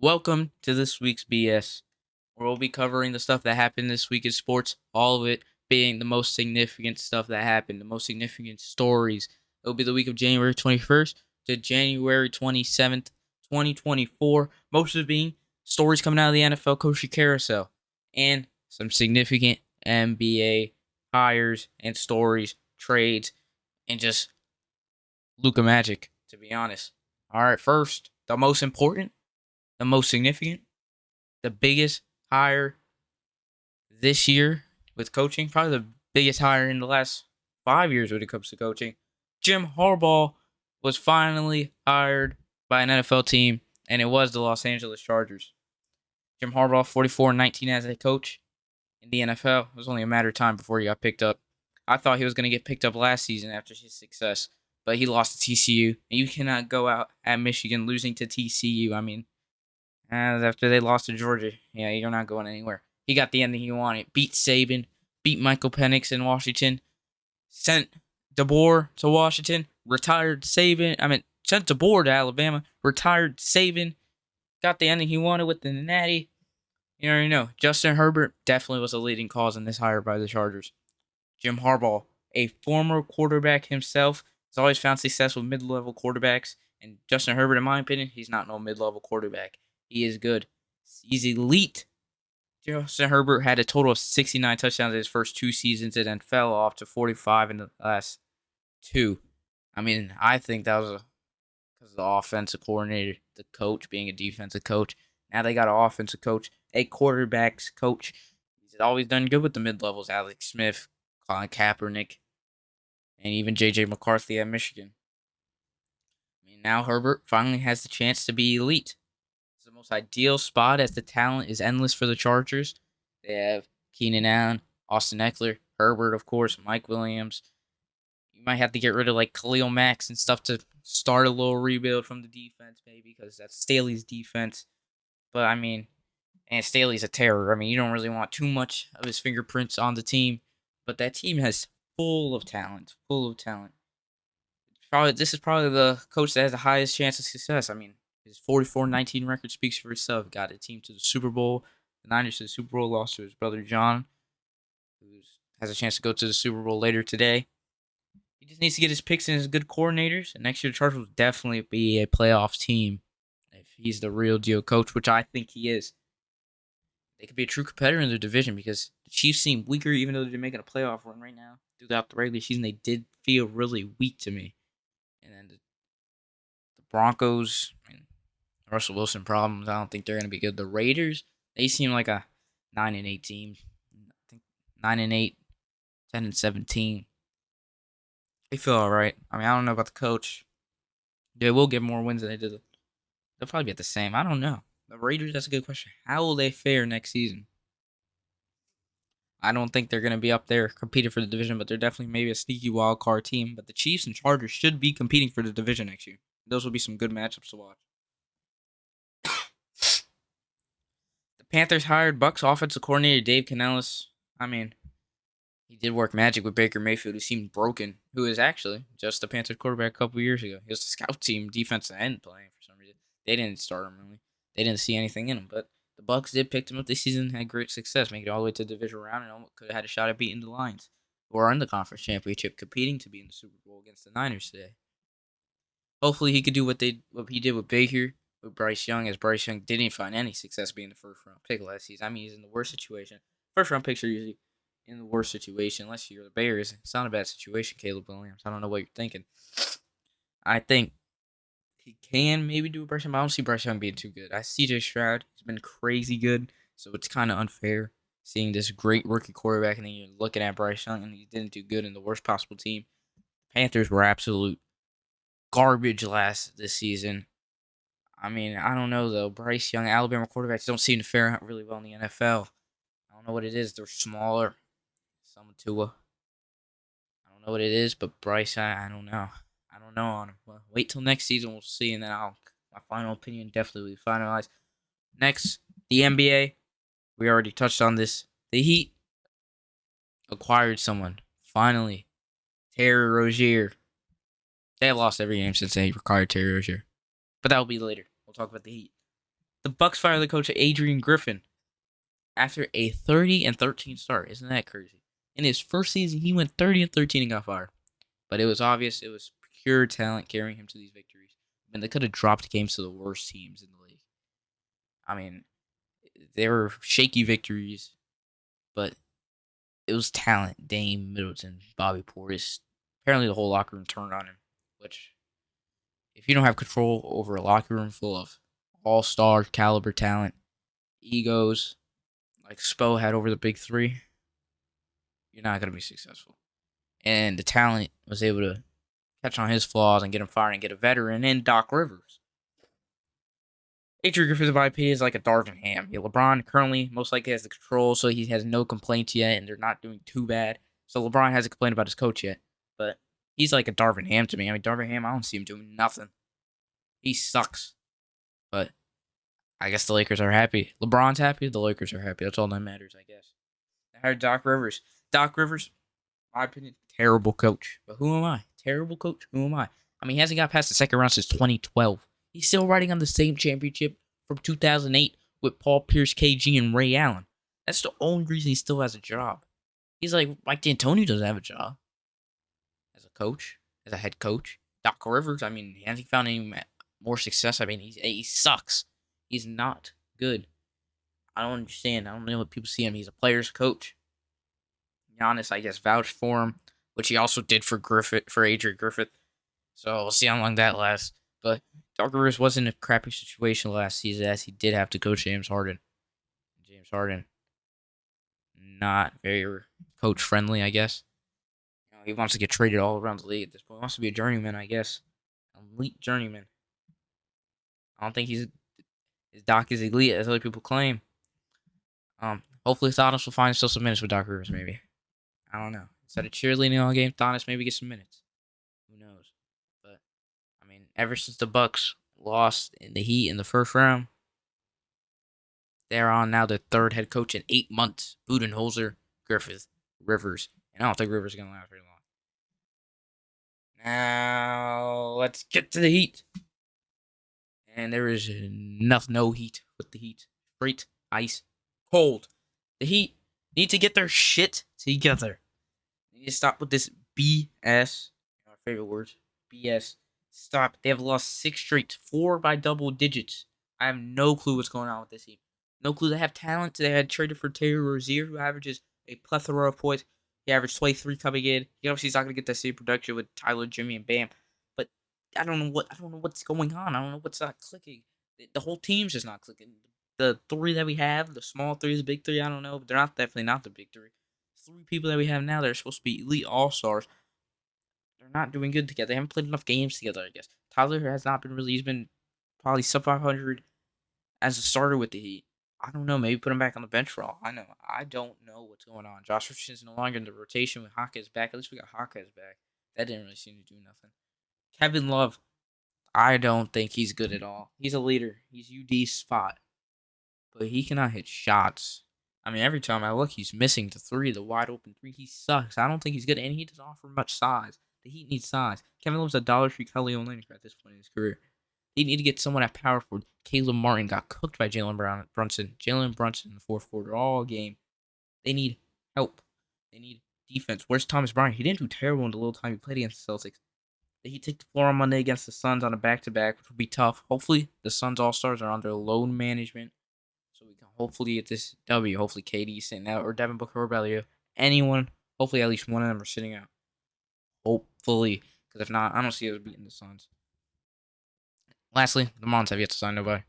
Welcome to this week's BS, where we'll be covering the stuff that happened this week in sports, all of it being the most significant stuff that happened, the most significant stories. It'll be the week of January 21st to January 27th, 2024. Most of it being stories coming out of the NFL coaching carousel and some significant NBA hires and stories, trades, and just Luka Magic, to be honest. All right, first, the most important, the most significant, the biggest hire this year with coaching, probably the biggest hire in the last 5 years when it comes to coaching. Jim Harbaugh was finally hired by an NFL team, and it was the Los Angeles Chargers. Jim Harbaugh, 44-19 as a coach in the NFL. It was only a matter of time before he got picked up. I thought he was going to get picked up last season after his success, but he lost to TCU, and you cannot go out at Michigan losing to TCU. I mean, after they lost to Georgia, yeah, you're not going anywhere. He got the ending he wanted. Beat Saban, beat Michael Penix in Washington, sent DeBoer to Washington, retired Saban. Sent DeBoer to Alabama, retired Saban, got the ending he wanted with the Natty. You already know. Justin Herbert definitely was a leading cause in this hire by the Chargers. Jim Harbaugh, a former quarterback himself, has always found success with mid-level quarterbacks. And Justin Herbert, in my opinion, he's not no mid-level quarterback. He is good. He's elite. Justin Herbert had a total of 69 touchdowns in his first two seasons and then fell off to 45 in the last two. I think that was because of the offensive coordinator, the coach being a defensive coach. Now they got an offensive coach, a quarterback's coach. He's always done good with the mid-levels. Alex Smith, Colin Kaepernick, and even J.J. McCarthy at Michigan. Now Herbert finally has the chance to be elite. It's the most ideal spot as the talent is endless for the Chargers. They have Keenan Allen, Austin Eckler, Herbert, of course, Mike Williams. You might have to get rid of like Khalil Max and stuff to start a little rebuild from the defense, maybe, because that's Staley's defense. But and Staley's a terror. You don't really want too much of his fingerprints on the team. But that team has full of talent. This is probably the coach that has the highest chance of success. His 44-19 record speaks for itself. Got a team to the Super Bowl. The Niners to the Super Bowl, lost to his brother John, who has a chance to go to the Super Bowl later today. He just needs to get his picks and his good coordinators, and next year the Chargers will definitely be a playoff team if he's the real deal coach, which I think he is. They could be a true competitor in their division because the Chiefs seem weaker, even though they're making a playoff run right now. Throughout the regular season, they did feel really weak to me. And then the Broncos, Russell Wilson problems, I don't think they're going to be good. The Raiders, they seem like a 9-8 team. I think 9-8, 10-17. They feel all right. I don't know about the coach. They will get more wins than they did. They'll probably be at the same. I don't know. The Raiders, that's a good question. How will they fare next season? I don't think they're going to be up there competing for the division, but they're definitely maybe a sneaky wild card team. But the Chiefs and Chargers should be competing for the division next year. Those will be some good matchups to watch. The Panthers hired Bucs offensive coordinator Dave Canellis. He did work magic with Baker Mayfield, who seemed broken, who is actually just the Panthers quarterback a couple years ago. He was the scout team defensive end playing for some reason. They didn't start him really. They didn't see anything in him, but the Bucs did pick him up this season, had great success, making it all the way to the division round, and almost could have had a shot at beating the Lions, who are in the conference championship, competing to be in the Super Bowl against the Niners today. Hopefully, he could do what he did with Baker, with Bryce Young, as Bryce Young didn't find any success being the first round pick last season. He's in the worst situation. First round picks are usually in the worst situation, unless you're the Bears. It's not a bad situation, Caleb Williams. I don't know what you're thinking. I think he can maybe do a Bryce Young, but I don't see Bryce Young being too good. I see CJ Stroud. He's been crazy good, so it's kind of unfair seeing this great rookie quarterback and then you're looking at Bryce Young and he didn't do good in the worst possible team. Panthers were absolute garbage this season. I don't know though. Bryce Young, Alabama quarterbacks don't seem to fare out really well in the NFL. I don't know what it is. They're smaller. Some Tua. I don't know what it is, but Bryce, I don't know. I don't know on him. Well, wait till next season, we'll see, and then my final opinion definitely will be finalized. Next, the NBA. We already touched on this. The Heat acquired someone. Finally. Terry Rozier. They lost every game since they acquired Terry Rozier. But that will be later. We'll talk about the Heat. The Bucks fired the coach Adrian Griffin after a 30-13 start. Isn't that crazy? In his first season, he went 30-13 and got fired. But it was obvious it was pure talent carrying him to these victories. And they could have dropped games to the worst teams in the league. I mean, they were shaky victories, but it was talent. Dame, Middleton, Bobby Portis. Apparently, the whole locker room turned on him. Which, if you don't have control over a locker room full of all-star caliber talent, egos, like Spo had over the big three, you're not going to be successful. And the talent was able to catch on his flaws and get him fired and get a veteran in Doc Rivers. Adrian Griffin, in my opinion, is like a Darvin Ham. Yeah, LeBron currently most likely has the control, so he has no complaints yet, and they're not doing too bad. So LeBron hasn't complained about his coach yet, but he's like a Darvin Ham to me. I mean, Darvin Ham, I don't see him doing nothing. He sucks. But I guess the Lakers are happy. LeBron's happy. The Lakers are happy. That's all that matters, I guess. I hired Doc Rivers. Doc Rivers, in my opinion, terrible coach. But who am I? Terrible coach? Who am I? I mean, he hasn't got past the second round since 2012. He's still riding on the same championship from 2008 with Paul Pierce, KG, and Ray Allen. That's the only reason he still has a job. He's like Mike D'Antoni doesn't have a job as a coach, as a head coach. Doc Rivers, I mean, he hasn't found any more success. I mean, he sucks. He's not good. I don't understand. I don't know what people see him. He's a player's coach. Giannis, I guess, vouched for him, which he also did for Adrian Griffith. So we'll see how long that lasts. But Doc Rivers was in a crappy situation last season, as he did have to coach James Harden. James Harden, not very coach friendly, I guess. You know, he wants to get traded all around the league at this point. He wants to be a journeyman, I guess, elite journeyman. I don't think his Doc is elite as other people claim. Hopefully Thanos will find still some minutes with Doc Rivers, maybe. I don't know. Instead of cheerleading all game, Thanos maybe get some minutes. Who knows? But I mean, ever since the Bucks lost in the Heat in the first round, they're on now their third head coach in 8 months. Budenholzer, Griffith, Rivers. And I don't think Rivers is gonna last very long. Now let's get to the Heat. And there is no heat with the Heat. Straight ice cold. The Heat need to get their shit together. They need to stop with this BS. Our favorite words. BS. Stop. They have lost 6 straight. 4 by double digits. I have no clue what's going on with this team. No clue. They have talent. They had traded for Terry Rozier, who averages a plethora of points. He averaged 23 coming in. He obviously he's not going to get the same production with Tyler, Jimmy, and Bam. But I don't know what's going on. I don't know what's not clicking. The whole team's just not clicking. The 3 that we have, the small 3, the big 3, I don't know, but they're definitely not the big 3. 3 people that we have now that are supposed to be elite all-stars, they're not doing good together. They haven't played enough games together, I guess. Tyler has not been really, he's been probably sub 500 as a starter with the Heat. I don't know, maybe put him back on the bench for all I know. I don't know what's going on. Josh Richardson's no longer in the rotation with Hawkins back. At least we got Hawkins back. That didn't really seem to do nothing. Kevin Love, I don't think he's good at all. He's a leader. He's UD's spot. But he cannot hit shots. I mean, every time I look, he's missing the 3, the wide open 3. He sucks. I don't think he's good, and he doesn't offer much size. The Heat needs size. Kevin Love's a Dollar Tree Kelly Olynyk at this point in his career. They need to get someone at power forward. Caleb Martin got cooked by Jalen Brunson. Jalen Brunson in the fourth quarter all game. They need help. They need defense. Where's Thomas Bryant? He didn't do terrible in the little time he played against the Celtics. He take the floor on Monday against the Suns on a back-to-back, which will be tough. Hopefully, the Suns All-Stars are under load management, so we can hopefully get this W. Hopefully, KD sitting out, or Devin Booker or Bellew. Anyone. Hopefully, at least one of them are sitting out. Hopefully. Because if not, I don't see us beating the Suns. Lastly, the Mons have yet to sign nobody.